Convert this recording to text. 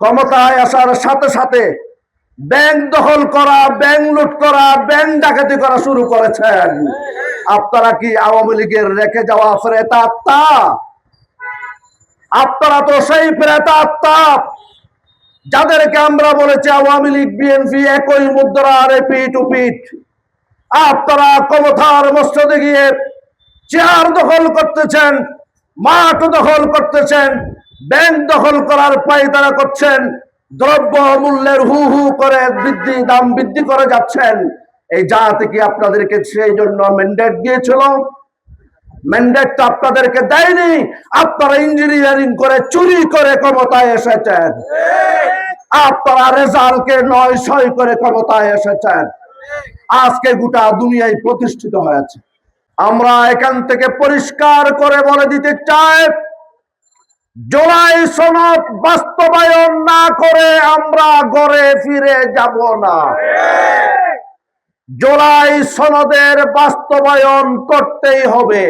ক্ষমতায় আসার সাথে সাথে ব্যাংক দখল করা, ব্যাংক লুট করা, ব্যাংক ডাকাতি করা শুরু করেছেন। আপনারা কি আওয়ামী লীগের রেখে যাওয়া প্রেতাত্মা? আপনারা তো সেই প্রেতাত্মা যাদেরকে আমরা বলেছি আওয়ামী লীগ বিএনপি একই মুদ্রার পিঠ ও পিঠ। আপনারা ক্ষমতার মসনদে গিয়ে চেয়ার দখল করতেছেন, মাঠ দখল করতেছেন, ব্যাংক দখল করার পায়তারা করছেন, দ্রব্য মূল্যের হু হু করে দাম বৃদ্ধি করে যাচ্ছেন। এই জাতি কি আপনাদেরকে সেই জন্য ম্যান্ডেট দিয়েছিল? ম্যান্ডেটটা আপনাদেরকে দেয়নি। আপনারা ইঞ্জিনিয়ারিং করে চুরি করে ক্ষমতায় এসেছেন। আপনারা রেজাল্টকে ৯-৬ করে ক্ষমতায় এসেছেন। আজকে গোটা দুনিয়ায় প্রতিষ্ঠিত হয়েছে। আমরা এখান থেকে পরিষ্কার করে বলে দিতে চাই, জুলাই সনদ বাস্তবায়ন না করে আমরা ঘরে ফিরে যাব না। জুলাই সনদের বাস্তবায়ন করতেই হবে।